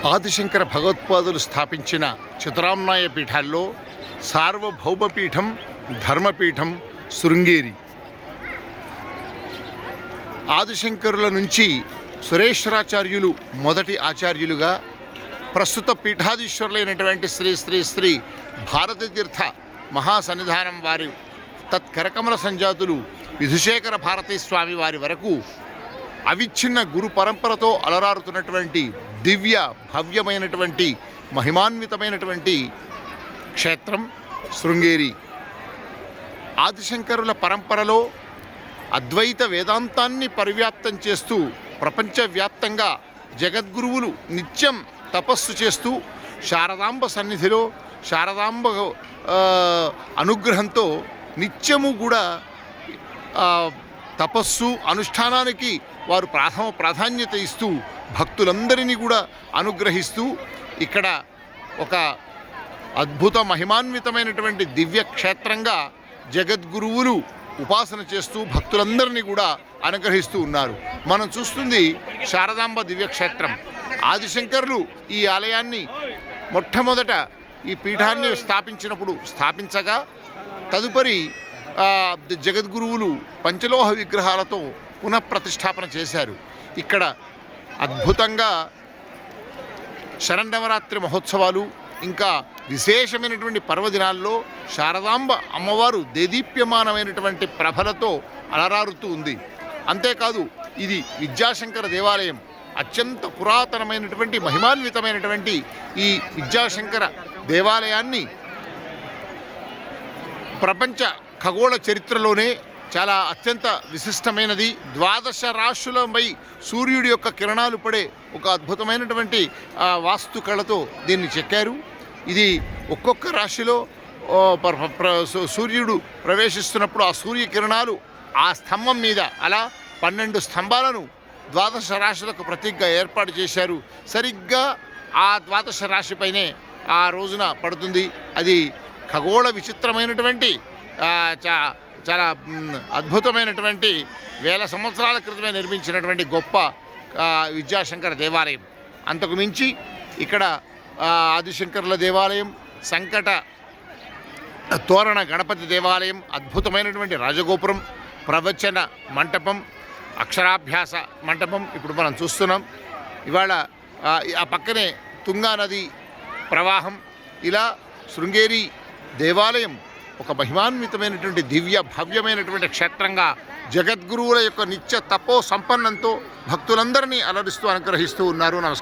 ఆదిశంకర భగవత్పాదులు స్థాపించిన చతురామ్నాయ పీఠాల్లో సార్వభౌమపీఠం ధర్మపీఠం శృంగేరి. ఆదిశంకరుల నుంచి సురేశ్వరాచార్యులు మొదటి ఆచార్యులుగా, ప్రస్తుత పీఠాధీశ్వరులైనటువంటి శ్రీ శ్రీ శ్రీ భారతీతీర్థ మహాసన్నిధానం వారి తత్కరకమల సంజాతులు విధుశేఖర భారతీ స్వామి వారి వరకు అవిచ్ఛిన్న గురు పరంపరతో అలరారుతున్నటువంటి దివ్య భవ్యమైనటువంటి మహిమాన్వితమైనటువంటి క్షేత్రం శృంగేరి. ఆదిశంకరుల పరంపరలో అద్వైత వేదాంతాన్ని పరివ్యాప్తం చేస్తూ ప్రపంచవ్యాప్తంగా జగద్గురువులు నిత్యం తపస్సు చేస్తూ శారదాంబ సన్నిధిలో శారదాంబ అనుగ్రహంతో నిత్యము కూడా తపస్సు అనుష్ఠానానికి వారు ప్రాధాన్యత ఇస్తూ భక్తులందరినీ కూడా అనుగ్రహిస్తూ ఇక్కడ ఒక అద్భుత మహిమాన్వితమైనటువంటి దివ్య క్షేత్రంగా జగద్గురువులు ఉపాసన చేస్తూ భక్తులందరినీ కూడా అనుగ్రహిస్తూ ఉన్నారు. మనం చూస్తుంది శారదాంబ దివ్యక్షేత్రం. ఆదిశంకరులు ఈ ఆలయాన్ని మొట్టమొదట ఈ పీఠాన్ని స్థాపించగా తదుపరి జగద్గురువులు పంచలోహ విగ్రహాలతో పునఃప్రతిష్టాపన చేశారు. ఇక్కడ అద్భుతంగా శరన్నవరాత్రి మహోత్సవాలు, ఇంకా విశేషమైనటువంటి పర్వదినాల్లో శారదాంబ అమ్మవారు దేదీప్యమానమైనటువంటి ప్రభలతో అలరారుతూ ఉంది. అంతేకాదు ఇది విద్యాశంకర దేవాలయం. అత్యంత పురాతనమైనటువంటి మహిమాన్వితమైనటువంటి ఈ విద్యాశంకర దేవాలయాన్ని ప్రపంచ ఖగోళ చరిత్రలోనే చాలా అత్యంత విశిష్టమైనది. 12 రాశులపై సూర్యుడి యొక్క కిరణాలు పడే ఒక అద్భుతమైనటువంటి వాస్తుకళతో దీన్ని చెక్కారు. ఇది ఒక్కొక్క రాశిలో సూర్యుడు ప్రవేశిస్తున్నప్పుడు ఆ సూర్యకిరణాలు ఆ స్తంభం మీద అలా 12 స్తంభాలను 12 రాశులకు ప్రతీకగా ఏర్పాటు చేశారు. సరిగ్గా ఆ 12 రాశిపైనే ఆ రోజున పడుతుంది. అది ఖగోళ విచిత్రమైనటువంటి చాలా అద్భుతమైనటువంటి వేల సంవత్సరాల క్రితమే నిర్మించినటువంటి గొప్ప విద్యాశంకర దేవాలయం. అంతకు మించి ఇక్కడ ఆదిశంకరుల దేవాలయం, సంకట తోరణ గణపతి దేవాలయం, అద్భుతమైనటువంటి రాజగోపురం, ప్రవచన మంటపం, అక్షరాభ్యాస మంటపం ఇప్పుడు మనం చూస్తున్నాం. ఇవాళ ఆ పక్కనే తుంగా నది ప్రవాహం. ఇలా శృంగేరి దేవాలయం ఒక మహిమాన్వితమైనటువంటి దివ్య భవ్యమైనటువంటి క్షేత్రంగా జగద్గురువుల యొక్క నిత్య తపో సంపన్నంతో భక్తులందరినీ అలరిస్తూ అనుగ్రహిస్తూ ఉన్నారు. నమస్కారం.